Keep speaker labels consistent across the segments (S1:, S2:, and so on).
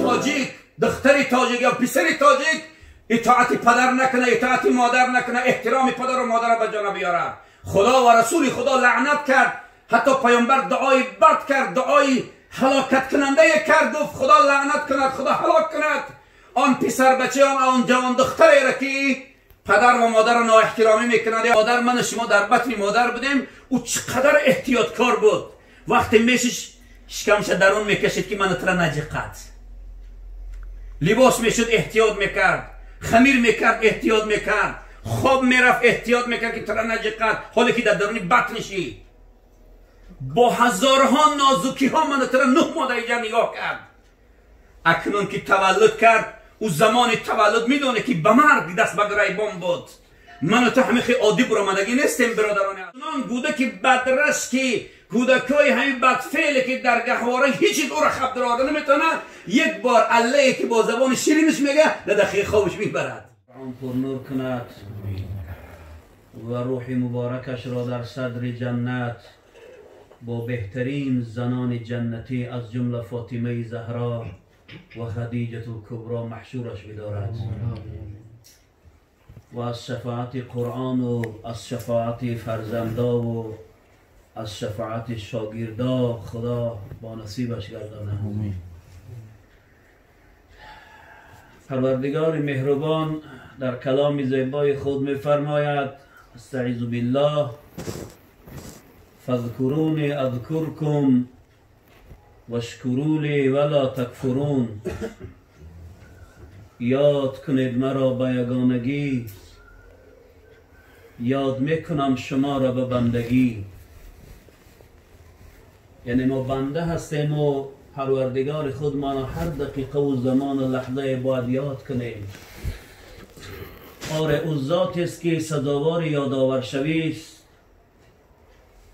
S1: تاجیک، دختری تاجیک یا پسری تاجیک اطاعت پدر نکنه، اطاعت مادر نکنه، احترام پدر و مادر به جا بیاره. خدا و رسول خدا لعنت کرد، حتی پیامبر دعای بد کرد، دعای هلاکت کننده کرد، گفت خدا لعنت کند، خدا هلاک کند آن پسر بچه آن جوان دختری را که پدر و مادر را نااحترامی میکند. مادر من شما در بطن مادر بودیم، او چقدر احتیاطکار بود، وقتی میشش شکمش درون میکشید که من ترا نجقت، لباس میشد احتیاط میکرد، خمیر میکرد احتیاط میکرد، خواب میرفت احتیاط میکرد که ترا نجقت، حالی که در درون بطنشی با هزارها نازکی ها من ترا 9 ماه اینجا نگاه کرد. اکنون که تولد کرد، او زمان تولد میدونه که به مرگ دست به گریبان بود. من و تو همه خیلی عادی برآمدگی نیستیم برادران. اونان بوده که بدرش که کودکای همین بدفعلی که در گهواره هیچی او را خب درآورده نمیتونه، یک بار الله که با زبان شیرینش میگه در داخل خوابش میبرد.
S2: آن پر نور کند و روح مبارکش را در صدر جنت با بهترین زنان جنتی از جمله فاطمه زهرا و خدیجه الکبری محشورش بدارد و از شفاعت قرآن و از شفاعت فرزندا و از شفاعت شاگردا خدا با نصیبش گردانه. پروردگار مهربان در کلام زیبای خود می‌فرماید: استعیذ بالله فاذکرونی اذکرکم واشکروا لی ولا تکفرون. یاد کنید مرا به یگانگی، یاد میکنم شما را به بندگی. یعنی ما بنده هستیم و پروردگار خود ما هر دقیقه و زمان و لحظه باید یاد کنیم. آره او ذاتی است که سزاوار یادآور شوی است.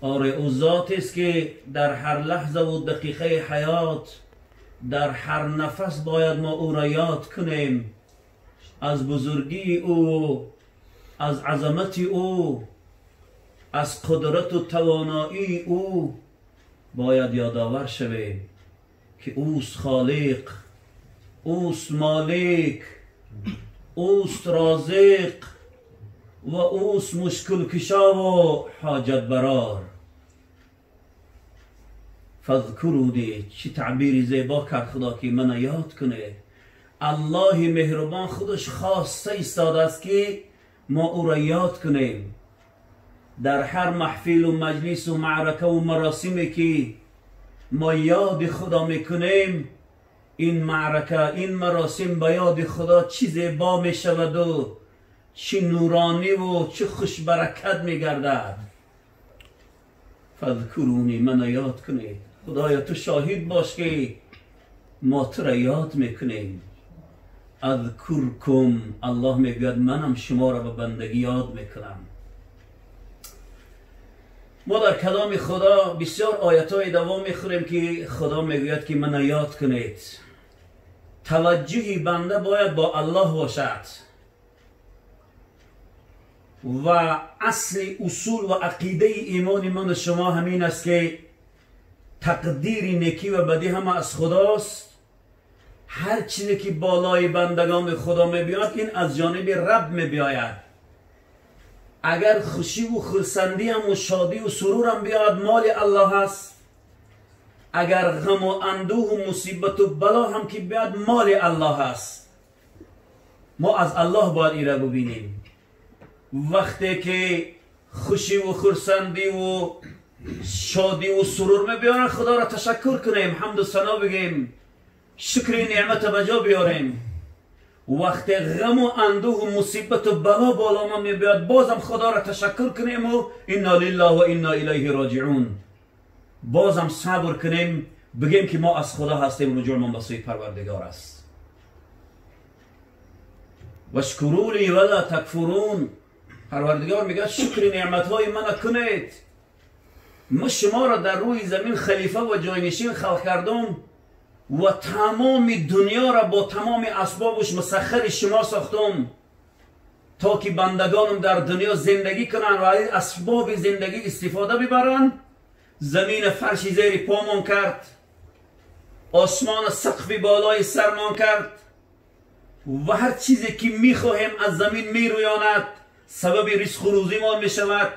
S2: آره او ذاتی است که در هر لحظه و دقیقه حیات، در هر نفس باید ما او را یاد کنیم. از بزرگی او، از عظمت او، از قدرت و توانایی او باید یادآور شویم که اوست خالق، اوست مالک، اوست رازق و اوست مشکل کشا و حاجت برار. فذکرونی، چه تعبیری زیبا کرد خدا که من یاد کنه. الله مهربان خودش خواسته ایستاده است که ما او را یاد کنیم. در هر محفل و مجلس و معرکه و مراسمی که ما یاد خدا میکنیم، این معرکه، این مراسم به یاد خدا چه زیبا می شود و چه نورانی و چه خوش برکت می گردد. فذکرونی، من یاد کنید. خدایا تو شاهد باش که ما تو را یاد میکنیم. اذکرکم، الله میگوید منم شما را به بندگی یاد میکنم. ما در کلام خدا بسیار آیت‌های دوام میخوریم که خدا میگوید که من یاد کنید. توجه بنده باید با الله باشد و اصل اصول و عقیده ایمان من و شما همین است که تقدیر نیکی و بدی همه از خداست. هر چیزی که بالای بندگان خدا میبیاد این از جانب رب میبیاید. اگر خوشی و خرسندی هم و شادی و سرور هم بیاد مال الله هست. اگر غم و اندوه و مصیبت و بلا هم که بیاد مال الله هست. ما از الله باید ایره ببینیم. وقتی که خوشی و خرسندی و شادی و سرور میبیاد خدا را تشکر کنیم، حمد و ثنا بگیم، شکر نعمت بجا بیاریم. وقتی غم و اندوه و مصیبت و بلا بالا ما میبیاد بازم خدا را تشکر کنیم و انا لله و انا الیه راجعون. بازم صبر کنیم، بگیم که ما از خدا هستیم و رجوع ما به سوی پروردگار است. واشکروا لی ولا تکفرون. پروردگار میگه شکر نعمتهای من کنید. ما شما را در روی زمین خلیفه و جاینشین خلق کردم و تمام دنیا را با تمام اسبابش مسخر شما ساختم تا که بندگانم در دنیا زندگی کنن و از اسباب زندگی استفاده ببرن. زمین فرشی زیر پامون کرد، آسمان سقف بالای سرمان کرد و هر چیزی که میخواهیم از زمین میرویاند، سبب رزق و روزی ما میشود.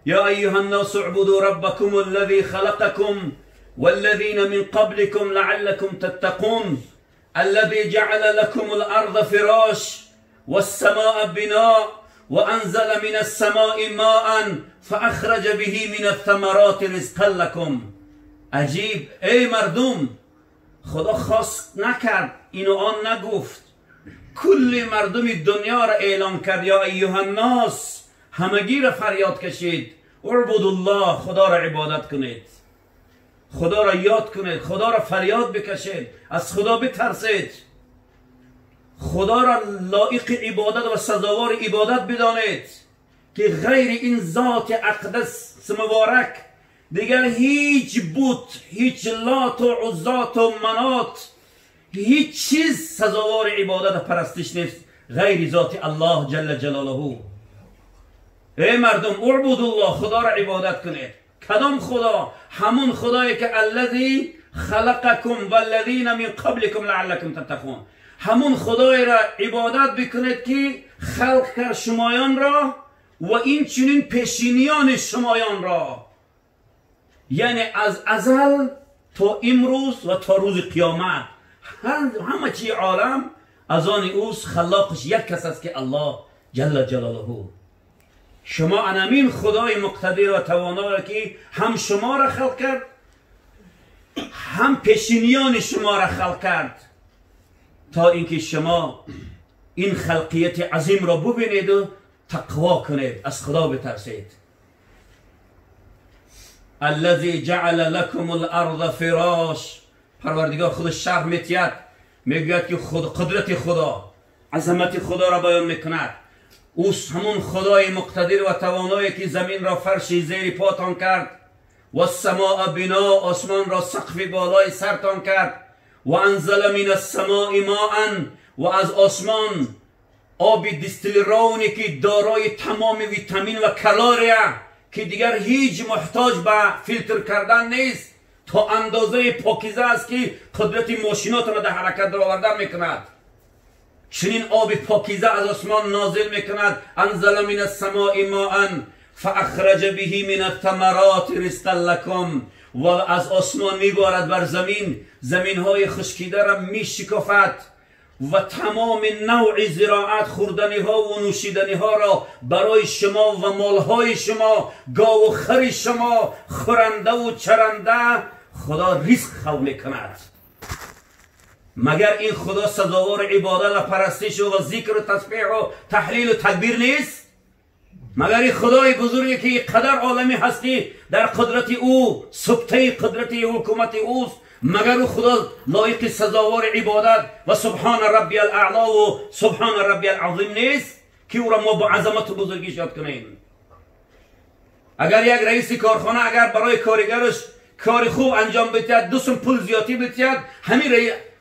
S2: یا ایها الناس اعبدوا ربکم الذی خلقکم والذین من قبلكم لعلكم تتقون الذي جعل لكم الارض فراش والسماء بناء وانزل من السماء ماء فاخرج به من الثمرات رزقا لكم. عجیب، ای مردم، خدا خواست نکرد، اینو آن نگفت، کل مردم دنیا را اعلان کرد. یا ایها الناس، همگی را فریاد کشید، اعبدوا الله، خدا را عبادت کنید، خدا را یاد کنید، خدا را فریاد بکشید، از خدا بترسید، خدا را لایق عبادت و سزاوار عبادت بدانید که غیر این ذات اقدس مبارک دیگر هیچ بت، هیچ لات و عزات و منات، هیچ چیز سزاوار عبادت و پرستش نیست غیر ذات الله جل جلاله. ای مردم، اعبدوا الله، خدا را عبادت کنید. کدام خدا؟ همون خدایی که الذی خلقکم والذین من قبلکم لعلکم تتقون، همون خدای را عبادت بکنید که خلق کرد شمایان را و این چنین پیشینیان شمایان را، یعنی از ازل تا امروز و تا روز قیامت همه چی عالم از آن اوست. خلاقش یک کس است که الله جل جلاله. شما انامین خدای مقتدر و توانا را که هم شما را خلق کرد، هم پیشینیان شما را خلق کرد، تا اینکه شما این خلقیت عظیم را ببینید و تقوا کنید، از خدا بترسید. الذی جعل لكم الارض فراش، پروردگار خودش شرح میتید، میگوید که قدرت خدا، عظمت خدا را بیان میکند. او همون خدای مقتدر و توانایی که زمین را فرشی زیر پاتان کرد و السماء بنا، آسمان را سقف بالای سرتان کرد و انزل من السماء ماء، و از آسمان آب دستیلرونی که دارای تمام ویتامین و کالریه که دیگر هیچ محتاج به فیلتر کردن نیست، تا اندازه پاکیزه است که قدرت ماشینات را در حرکت در آوردن میکند. چنین آب پاکیزه از آسمان نازل میکند. انزل من السماء ماء فاخرج به من الثمرات رزقا لكم، و از آسمان میبارد بر زمین های خشکیده را میشکافد و تمام نوع زراعت، خوردنی ها و نوشیدنی ها را برای شما و مال های شما، گاو و خر شما، خورنده و چرنده خدا رزق خلق میکند. مگر این خدا سزاوار عبادت و پرستش و ذکر و تسبیح و تحلیل و تکبیر نیست؟ مگر این خدای بزرگی که قدر عالمی هستی در قدرت او، سبطه قدرت حکومت اوست، مگر او خدا لایق سزاوار عبادت و سبحان ربی الاعلا و سبحان ربی العظیم نیست که او را ما با عظمت و بزرگیش یاد کنیم؟ اگر یک رئیس کارخانه اگر برای کارگرش کار خوب انجام بدهد، دو سم پول زیادی بدهد، همین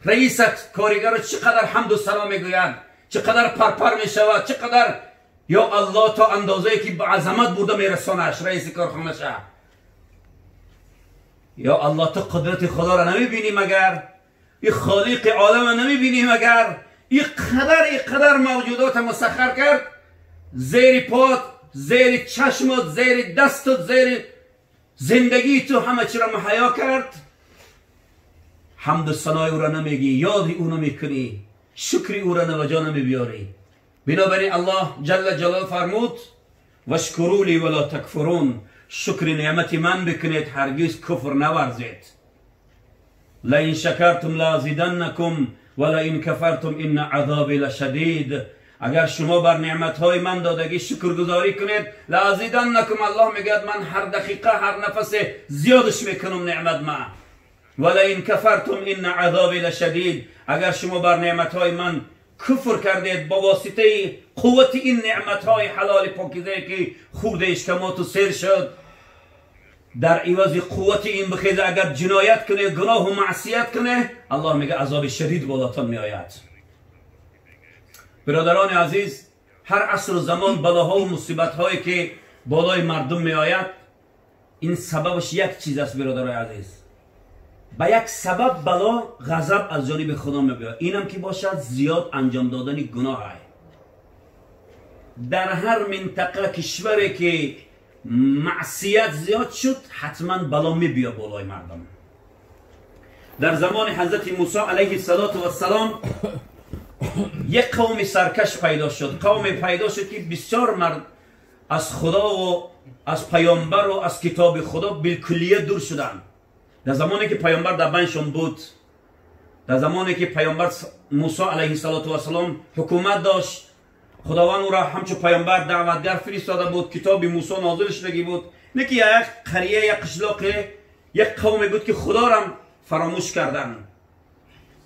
S2: رئیس کارگرش چقدر حمد و سلام میگوید، چقدر پرپر میشود، چقدر یا الله تا اندازه که به عظمت بوده میرسانش رئیس کارخانه شه. یا الله تو قدرت خدا را نمیبینی مگر؟ این خالق عالم را نمیبینی مگر؟ این قدر موجودات مسخر کرد، زیر پات، زیر چشمت، زیر دستت، زیر زندگی تو همه چی را مهیا کرد. حمد و ثنای او را نمیگی، یاد او نمیکنی، شکر او را نوجا نمیبیاری. بنابراین الله جل جلاله فرمود واشکروا لی ولا تکفرون، شکر نعمت من بکنید، هرگز کفر نورزید. لئن شکرتم لازیدنکم ولئن کفرتم ان عذابی لشدید. اگر شما بر نعمتهای من دادگی شکرگزاری کنید، لازیدنکم، الله میگه من هر دقیقه هر نفس زیادش میکنم نعمت من. ولئن کفرتم ان عذابی لشدید. اگر شما بر نعمتهای من کفر کردید با واسطه قوت این نعمتهای حلال پاکیزه که خورده اشکمات و سیر شد، در عوض قوت این بخیزه اگر جنایت کنه، گناه و معصیت کنه، الله میگه عذاب شدید بالاتان میآید. برادران عزیز، هر عصر و زمان بلاها و مصیبت هایی که بالای مردم میآید، این سببش یک چیز است برادرای عزیز. با یک سبب بلا غضب از جانب خدا میبید. اینم که باشد زیاد انجام دادن گناه است. در هر منطقه کشوری که معصیت زیاد شد حتما بلا میبیا بالای مردم. در زمان حضرت موسی علیه السلام یک قوم سرکش پیدا شد. قوم پیدا شد که بسیار مرد از خدا و از پیامبر و از کتاب خدا بالکلیه دور شدند. در زمانی که پیامبر در بینشان بود، در زمانی که پیامبر موسی علیه السلام حکومت داشت، خداوند او را همچون پیامبر دعوتگر فرستاده بود، کتاب موسی نازل شدگی بود. نه که یک قریه، یک قشلاق، یک قومی بود که خدا را فراموش کردن.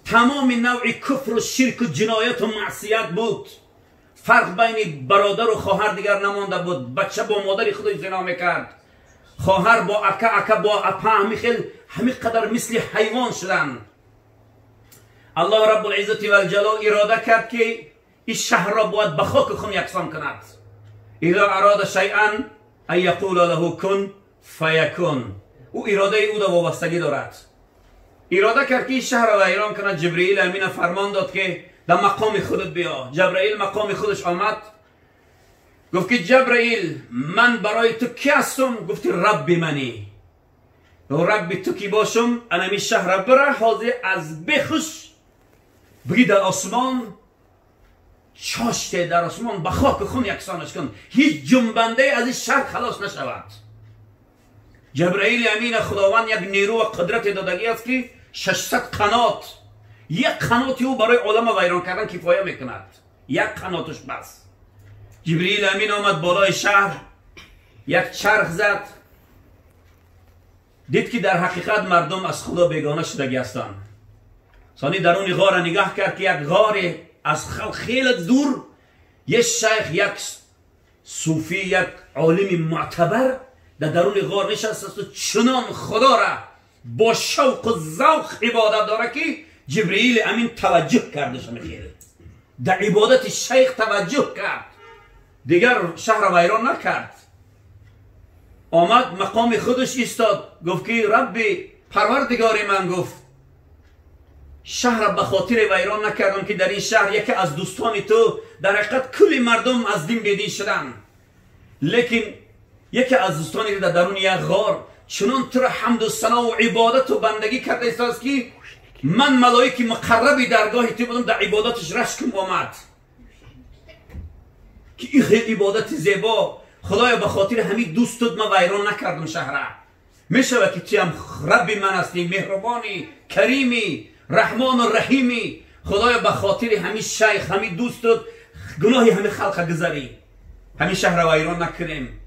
S2: تمام نوع کفر و شرک و جنایت و معصیت بود. فرق بین برادر و خواهر دیگر نمانده بود. بچه با مادر خودش زنا میکرد، خواهر با اکا با اپا، همین قدر مثل حیوان شدن. الله رب العزت و الجلال اراده کرد که این شهر را باید به خاک خون یکسان کند. اذا اراد شیئا ان یقول له کن فیکون. او اراده او را وابستگی دارد. اراده کرد که این شهر را ویران کند. جبرئیل امین فرمان داد که در مقام خودت بیا. جبرئیل مقام خودش آمد، گفت که جبرئیل من برای تو کی هستم؟ گفت رب منی. و رب تو کی باشم؟ انمی شهر بره حاضر از بخش بگی در آسمان چاشته، در آسمان به خاک خون یکسانش کن، هیچ جنبنده از این شهر خلاص نشود. جبرئیل امین خداوند یک نیرو و قدرت دادگی است که 600 قنات، یک قناتی او برای عالم ویران کردن کفایه میکند. یک قناتش بس. جبرئیل امین آمد بالای شهر، یک چرخ زد، دید که در حقیقت مردم از خدا بیگانه شدگی هستند. ثانی درون غار نگاه کرد که یک غار از خلق خیلی دور، یک شیخ، یک صوفی، یک عالم معتبر در درون غار نشسته است و چنان خدا را با شوق و ذوق عبادت داره که جبرئیل امین توجه کردش. میخیره در عبادت شیخ توجه کرد، دیگر شهر ویران نکرد. آمد مقام خودش ایستاد، گفت که ربی پروردگار من، گفت شهر به خاطر ویران نکردم که در این شهر یکی از دوستان تو در حقیقت کل مردم از دین بدین شدن، لیکن یکی از دوستانی در درون یک غار چنان تو را حمد و ثنا و عبادت و بندگی کرده است که من ملائک مقربی درگاه تو بودم، در عبادتش رشکم آمد که این خیلی عبادت زیبا. خدایا به خاطر همین دوستت من ویران نکردم شهر. میشود که تو هم رب من هستی، مهربانی، کریمی، رحمان و رحیمی. خدایا به خاطر همین شیخ، همین دوستت گناهی همین خلق گذری، همین شهر ویران نکنیم.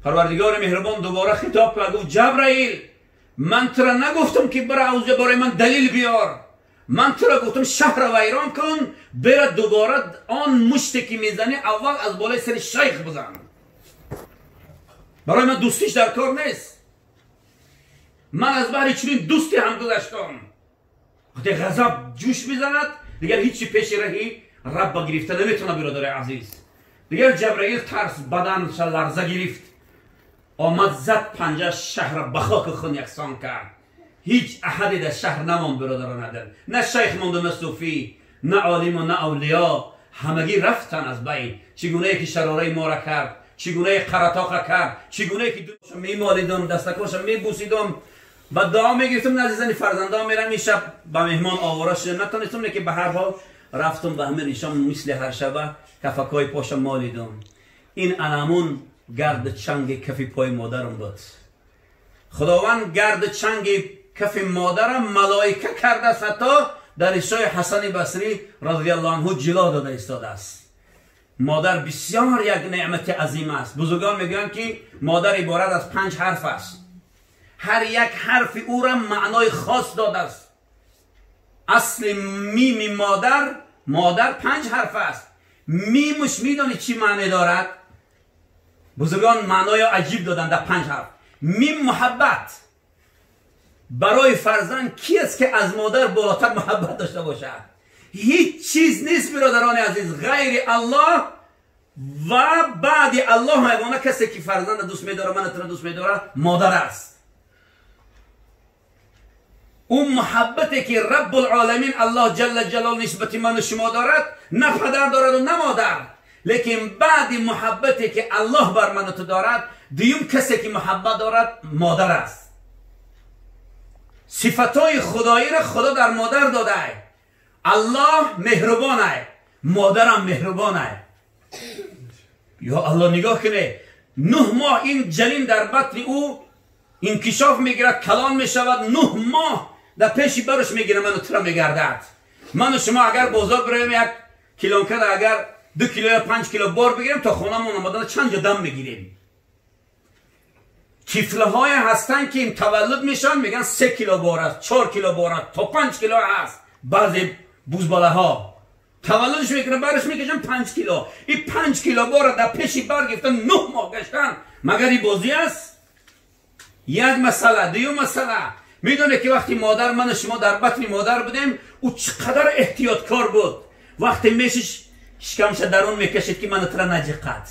S2: پروردگار مهربان دوباره خطاب کرد، گفت جبرائیل من تو را نگفتم که برای من دلیل بیار، من تو را گفتم شهر ویران کن، برای دوباره آن مشتی که میزنی اول از بالای سر شیخ بزن. برای من دوستیش در کار نیست. من از بحر چنین دوستی هم گذشتم. وقتی غضب جوش میزند دیگر هیچی پیش رهی رب گرفته نمیتونه. برادر عزیز، دیگر جبرائیل ترس بدنش لرزه گرفت، آمد زد پنجه شهر به خاک خون یکسان کرد. هیچ احدی در شهر نمان برادران عزیز، نه شیخ ماند، نه صوفی، نه عالم و نه اولیا، همگی رفتن از بین. چگونه که شراره ما را کرد، چگونه قرطاق کرد، چگونه که دوشم میمالیدم، دستکاشم میبوسیدم و دعا میگرفتم نزدیک فرزندان میرم. این شب به مهمان آواره شدم، نتونستم که به هر حال رفتم به همه ریشم مثل هر شب کفکای پاشم مالیدم. این علمون گرد چنگ کف پای مادرم بود. خداوند گرد چنگ کف مادرم ملائکه کرده است، حتی در اشای حسن بصری رضی الله عنه جلا داده ایستاده است. مادر بسیار یک نعمت عظیم است. بزرگان میگن که مادر عبارت از 5 حرف است. هر یک حرف او را معنای خاص داده است. اصل میم مادر 5 حرف است. میمش میدونی چی معنی دارد؟ بزرگان معنای عجیب دادن در 5 حرف. میم محبت. برای فرزند کی است که از مادر بالاتر محبت داشته باشد؟ هیچ چیز نیست برادران عزیز غیر الله و بعد الله حیوانه کسی که فرزند دوست می‌داره من تو دوست می‌داره مادر است. اون محبتی که رب العالمین الله جل جلاله نسبت من و شما دارد نه پدر دارد و نه مادر، لیکن بعد محبتی که الله بر من و تو دارد دیوم کسی که محبت دارد مادر است. صفتای خدایی را خدا در مادر داده. الله مهربانه، مادرم مهربانه. یا الله نگاه کنه 9 ماه این جنین در بطن او انکشاف میگیرد، کلان میشود، 9 ماه در پیشی برش میگیره منو ترا میگردد. من و شما اگر بازار بریم یک کیلومتر اگر 2 کیلو یا 5 کیلو بار بگیریم تا خونه من آمدن چند جا دم میگیریم. طفله های هستن که این تولد میشن میگن 3 کیلو بار است، 4 کیلو بار است، تا 5 کیلو است. بعضی بوزباله ها تولدش میکنه برش میکشن 5 کیلو. این 5 کیلو بار در پیشی برگرفتن 9 ماه گشتن. مگر این بازی است؟ یک مسئله. دیو مسئله میدونه که وقتی مادر من و شما در بطن مادر بودیم او چقدر احتیاطکار بود. وقتی میشش شکمش درون میکشید که من ترا نجقت،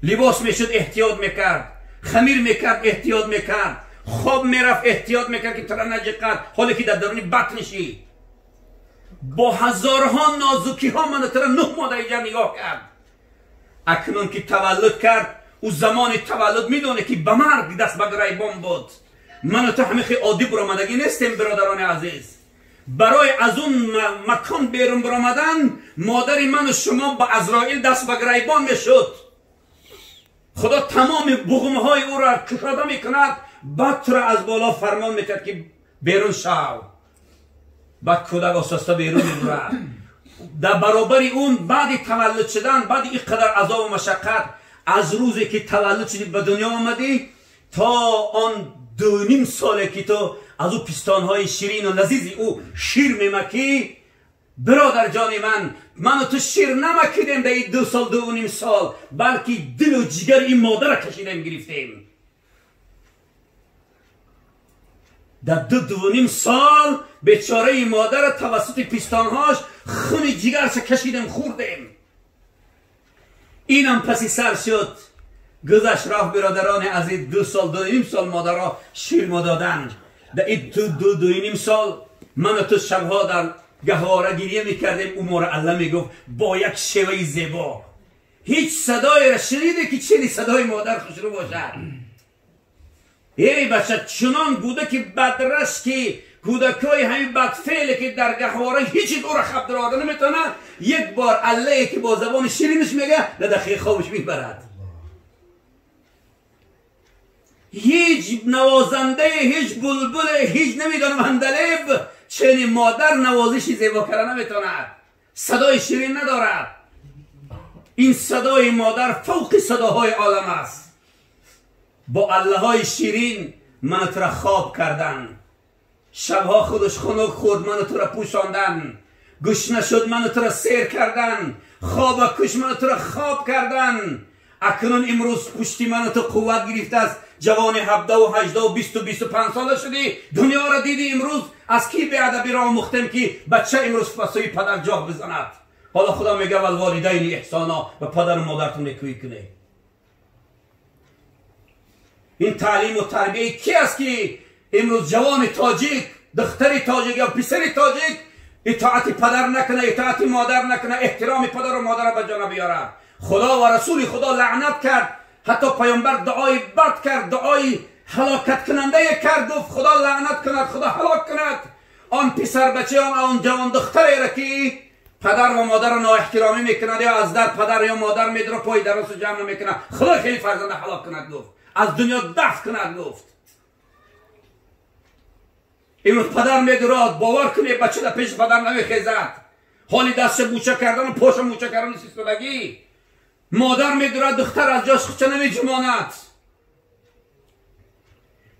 S2: لباس میشد احتیاط میکرد، خمیر میکرد احتیاط میکرد، خواب میرفت احتیاط میکرد که ترا نجقت، حالی که در درون بطنشی با هزارها نازکی ها من ترا 9 ماه اینجا نگاه کرد. اکنون که تولد کرد او زمان تولد میدونه که به مرگ دست به گریبان بود. من و تو همیشه عادی برآمدگی نیستیم برادران عزیز. برای از اون مکان بیرون برآمدن مادر من و شما با عزرائیل دست به گریبان میشد. خدا تمام بغمه های او را کشاده میکند، بعد تو را از بالا فرمان میکرد که بیرون شو. بعد کودک آساسته بیرون میبرد. در برابر اون بعد تولد شدن، بعد اینقدر عذاب و مشقت، از روزی که تولد شدی به دنیا آمدی تا آن 2.5 ساله که تو از او پستانهای شیرین و لذیذ او شیر میمکی، برادر جان من و تو شیر نمکیدیم در این 2 سال 2.5 سال، بلکه دل و جگر این مادر کشیدیم گرفتیم. در 2.5 سال بیچاره این مادر توسط پستانهاش خون جگرش کشیدیم خوردیم. اینم پسی سر شد گذشت رفت برادران عزیز. 2 سال 2.5 سال مادرها شیر ما دادن. در این 2.5 سال من و تو شبها در گهواره گریه میکردیم. او ما را الله میگفت با یک شیوه زیبا. هیچ صدای را شنیده که چنین صدای مادر خوشرو باشد؟ ای بچه چنان بوده که بدرش که کودکای همین بدفعله که در گهواره هیچی دور خب دراده نمیتونه، یک بار الله که با زبان شیرینش میگه در داخل خوابش میبرد. هیچ نوازنده، هیچ بلبل، هیچ نمیدونم هندلب چنین مادر نوازشی زیبا کردن نمیتونه. صدای شیرین ندارد. این صدای مادر فوق صداهای عالم است. با الله های شیرین من تو را خواب کردن، شبها خودش خنک خورد من تو را پوشاندن، گشنه شد من تو را سیر کردن، خواب کش من تو را خواب کردن. اکنون امروز پشتی من تو قوت گرفته است، جوان 17 و 18 و 20 و 25 ساله شدی، دنیا را دیدی. امروز از کی به ادبی را مختم که بچه امروز پسوی پدر جاه بزند؟ حالا خدا میگه والوالدین احسانا، و پدر و مادرتون نکویی کنه. این تعلیم و تربیه کی است که امروز جوان تاجیک، دختر تاجیک یا پسر تاجیک اطاعت پدر نکنه، اطاعت مادر نکنه، احترام پدر و مادر به جا نبیاره؟ خدا و رسول خدا لعنت کرد، حتی پیامبر دعای بد کرد، دعای هلاکت کننده کرد، گفت خدا لعنت کند، خدا هلاک کند آن پسر بچه آن جوان دختری را که پدر و مادر را نااحترامی میکند یا از در پدر یا مادر میدره پای درس جمع نمیکنه. خدا خیلی فرزند هلاک کند گفت، از دنیا دفع کند گفت. امروز پدر میدراد، باور کنید بچه در پیش پدر نمیخیزد، حالی دست بوچه کردن و پاش موچه کردن سیستودگی. مادر میدرد، دختر از جاش خچه نمیجماند.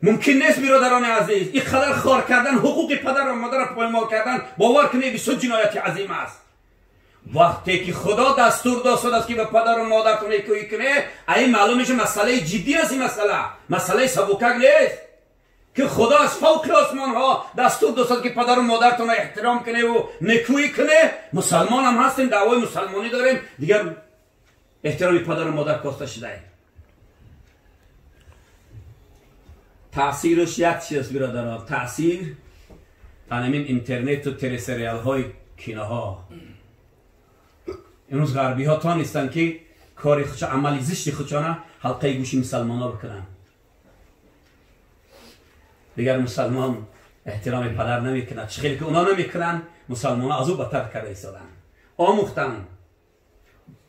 S2: ممکن نیست برادران عزیز این قدر خار کردن، حقوق پدر و مادر را پایمال کردن، باور کنید بسیار جنایت عظیم است. وقتی که خدا دستور داده است که به پدر و مادرتون نیکویی کنه، این معلوم میشه مسئله جدی است. این مسئله سبکک نیست که خدا از فوق آسمان ها دستور داده که پدر و مادرتون را احترام کنه و نیکویی کنه. مسلمان هم هستیم، دعوای مسلمانی داریم، دیگر
S1: احترام پدر و مادر کاسته شده. تأثیرش یک چیز برادران، تأثیر همین اینترنت و تلسریال های کینه ها. امروز غربی ها تا نیستن که کاری خودشان، عملی زشتی خودشان حلقه گوشی مسلمان ها بکنن. دیگر مسلمان احترام پدر نمیکنن، چه که اونا نمیکنن مسلمان ها از او بدتر کرده ایستادن. آموختن،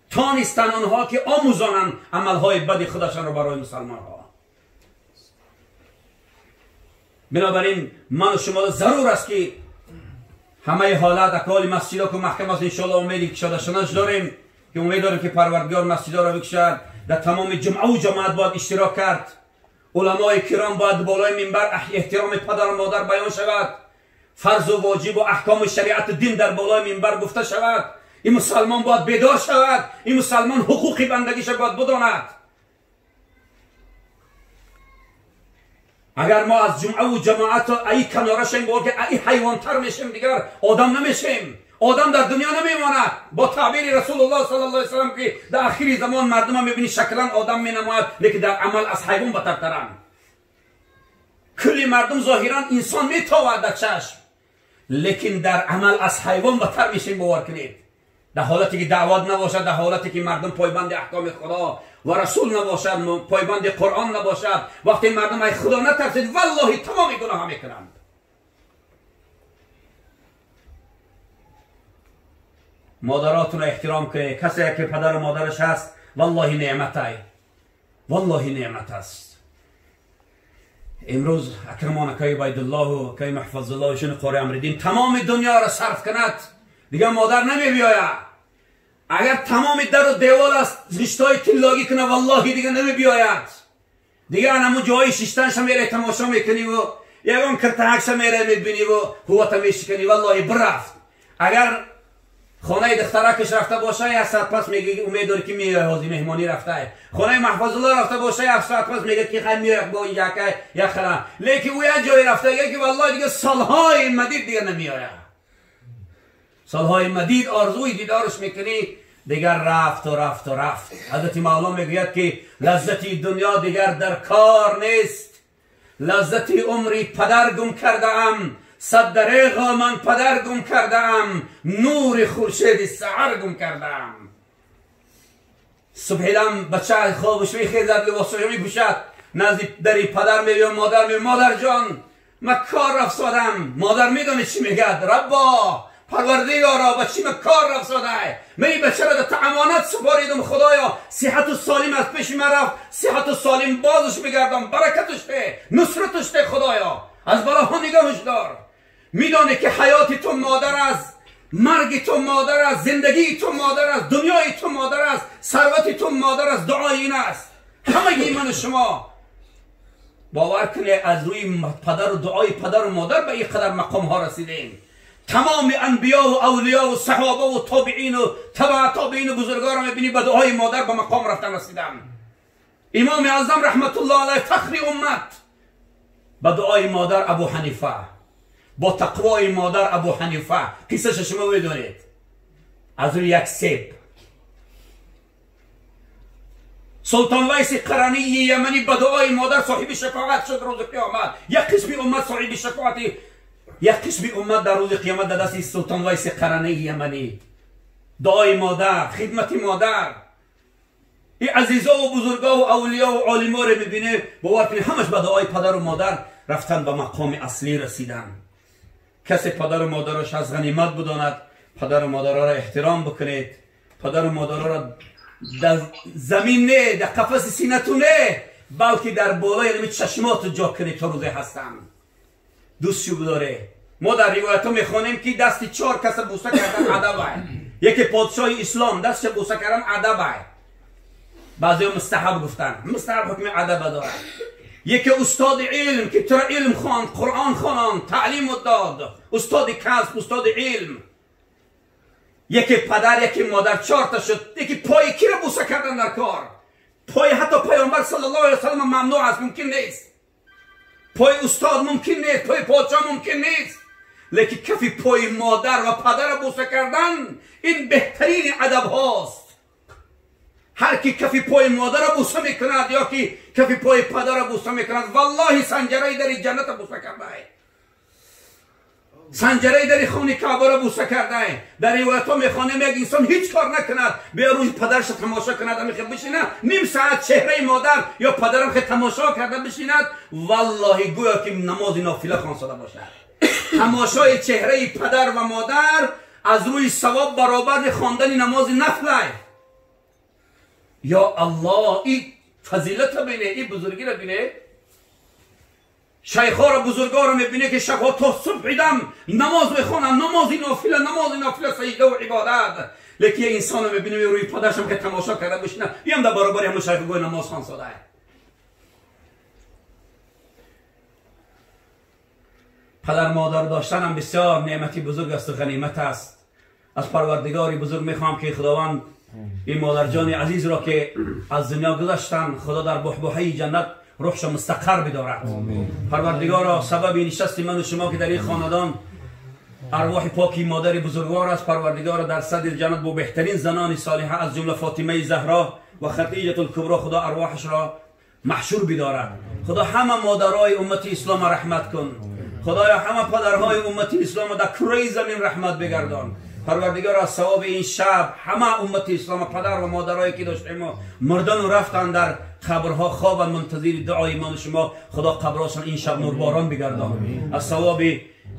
S1: تا نیستن آنها که آموزانن عملهای بد خودشان رو برای مسلمان ها. بنابراین من و شما ضرور است که همه حالت اکال مسجد ها که محکم است انشاءالله امیدی کشادشانش داریم که امید داریم که پروردگار مسجد ها را بکشد. در تمام جمعه و جماعت باید اشتراک کرد. علمای کرام باید بالای منبر احترام پدر و مادر بیان شود. فرض و واجب و احکام شریعت دین در بالای منبر گفته شود. این مسلمان باید بیدار شود. این مسلمان حقوق بندگیش باید بداند. اگر ما از جمعه و جماعت ای کناره شیم با که ای حیوانتر میشیم، دیگر آدم نمیشیم. آدم در دنیا نمیماند. با تعبیر رسول الله صلی الله علیه و سلم که در آخر زمان مردم ها میبینی شکلا آدم مینماید لیکن در عمل از حیوان بدترن. کلی مردم ظاهرا انسان میتواند در چشم، لیکن در عمل از حیوان بدتر میشیم. باور کنید. در حالتی که دعوت نباشد، در حالتی که مردم پایبند احکام خدا و رسول نباشد، پایبند قرآن نباشد، وقتی مردم از خدا نترسید والله تمام گناه میکنند. مادراتون را احترام کنید. کسی که پدر و مادرش هست والله نعمت است، والله نعمت است. امروز اکرمان که عبیدالله و که محفظ الله و شن قاری امردین تمام دنیا را صرف کند، دیگه مادر نمی بیاید. اگر تمام در و دیوال است زشتای تلاگی کنه والله دیگه نمی بیاید. دیگه همون جای شیشتنش میره تماشا میکنی و یکم کرتهکش میره میبینی و قوت میشکنی والله برفت. اگر خانه دخترکش رفته باشه یک ساعت پس میگه امید داری که میره حاضی مهمانی رفته. خانه محفظ الله رفته باشه یک ساعت پس میگه که خیلی میره با یکه یک خلا، لیکن او یک جای رفته که والله دیگه سالهای مدید دیگه نمیآید. سالهای مدید آرزوی دیدارش میکنی، دیگر رفت و رفت و رفت. حضرت مولا میگوید که لذتی دنیا دیگر در کار نیست. لذتی عمری پدر گم کرده ام، صد دریغا من پدر گم کرده ام، نور خورشید سحر گم کرده ام. صبح دم بچه خوابش میخیزد، لباسش میپوشد، نزدیک دری پدر میبینم مادر میبینم مادر جان من کار رفتادم. مادر میدونی چی میگد؟ ربا پروردگارا با چی من کار رفتاده؟ من این بچه را در امانت سپاریدم خدایا، صحت و سالم از پیش من رفت، صحت و سالم بازش میگردم، برکتش ده، نصرتش ده خدایا، از بلاها نگاهش دار. میدانی که حیات تو مادر است، مرگ تو مادر است، زندگی تو مادر است، دنیای تو مادر است، ثروت تو مادر است. دعای این است همگی من و شما باور کنه از روی پدر و دعای پدر و مادر به این قدر مقام ها رسیدیم. تمام انبیا و اولیا و صحابه و تابعین و تبع تابعین و بزرگان را میبینی به دعای مادر به مقام رفتن رسیدن. امام اعظم رحمت الله علیه فخر امت به دعای مادر ابو حنیفه، با تقوای مادر ابو حنیفه. قصه شما بدونید از روی یک سیب. سلطان ویس قرنی یمنی به دعای مادر صاحب شفاعت شد روز قیامت. یک قسم امت صاحب شفاعتی، یک قسم امت در روز قیامت در دست سلطان ویس قرنی یمنی. دعای مادر، خدمت مادر. این عزیزا و بزرگا و اولیا و عالما رو میبینه باور کنید همش به دعای پدر و مادر رفتن به مقام اصلی رسیدن. کسی پدر و مادرش از غنیمت بداند، پدر و مادر را احترام بکنید. پدر و مادر را در زمین نه، در قفس سینه‌تون نه، بلکه در بالای چشمات جا کنید تا روزی هستن. دوستشو بداره. ما در روایت ها میخوانیم که دستی 4 کس بوسه کردن ادبه. یکی پادشاه اسلام دستش بوسه کردن ادبه. بعضی مستحب گفتن، مستحب حکم ادب داره. یکی استاد علم که تو علم خواند، قرآن خواند، تعلیم داد، استاد کسب، استاد علم. یکی پدر، یکی مادر، 4 تا شد. یکی پای کی را بوسه کردن در کار. پای حتی پیامبر صلی الله علیه و سلم ممنوع است، ممکن نیست. پای استاد ممکن نیست، پای پادشاه ممکن نیست، لیکن کفی پای مادر و پدر بوسه کردن این بهترین ادب هاست. هر کی کف پای مادر را بوسه میکند یا کی کف پای پدر را بوسه میکند والله سنجره در جنت بوسه کرده است. سنجره در خون کعبه را بوسه کرده است. در روایت ها میخوانیم یک انسان هیچ کار نکند بیا روی پدرش تماشا کند همیشه بشیند نیم ساعت چهره مادر یا پدرم که تماشا کرده بشیند والله گویا که نماز نافله خوانده باشد. تماشای چهره پدر و مادر از روی ثواب برابر خواندن نماز نفل است. یا الله این فضیلت را بینه، این بزرگی را بینه. شیخا را بزرگا را میبینه که شبها تا صبح دم نماز میخوانن، نماز نافله سجده و عبادت. لیکن یه انسان رو میبینه روی پدرش هم که تماشا کرده بشینه این هم در برابر همون شیخ گوی نماز خوان ساده است. پدر مادر داشتن هم بسیار نعمتی بزرگ است و غنیمت است. از پروردگاری بزرگ میخوام که خداوند این مادر جان عزیز را که از دنیا گذشتن خدا در بحبوحه جنت روحش مستقر بدارد. پروردگارا سبب نشست من و شما که در این خاندان ارواح پاکی مادر بزرگوار است، پروردگارا در صدر جنت با بهترین زنان صالحه از جمله فاطمه زهرا و خدیجه الکبری خدا ارواحش را محشور بدارد. خدا همه مادرای امت اسلام رحمت کن. خدایا همه پدرهای امت اسلام در کره زمین رحمت بگردان. پروردگار از ثواب این شب همه امت اسلام پدر و مادرایی که داشتیم مردن و رفتن در قبرها خوابن منتظر دعای من شما خدا قبراشان این شب نورباران بگردان. از ثواب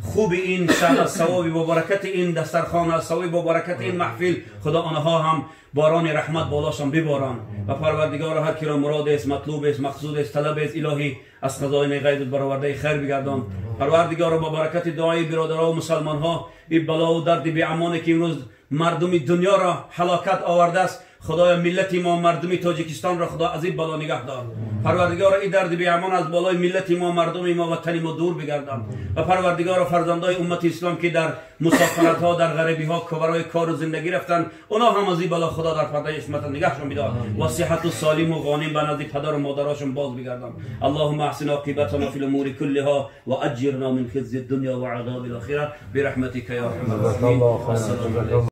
S1: خوب این شب، از ثواب با برکت این دسترخوان، از ثواب با برکت این محفل خدا آنها هم باران رحمت بالاشان بباران. و پروردگار هر کی را مراد است، مطلوب است، مقصود است، طلب است الهی از خزائن غیب برآورده خیر بگردان. پروردگار با برکت دعای برادرها و مسلمان ها این بلا و درد بی امانی که امروز مردم دنیا را هلاکت آورده است خدای ملت ما مردم تاجیکستان را خدا از این بلا نگه دار. پروردگار این درد بی امان از بالای ملت ما مردم ما وطن ما دور بگردان. و پروردگار فرزندای امت اسلام که در مسافرت ها در غریبی ها برای کار و زندگی رفتن اونا هم از این بلا خدا در پرده عصمت نگهشون بدار و صحت و سالم و غانم به نزد پدر و مادراشون باز بگردان. اللهم احسن عاقبتنا فی الامور كلها و اجرنا من خزي الدنيا و عذاب الاخره برحمتك یا ارحم الراحمین.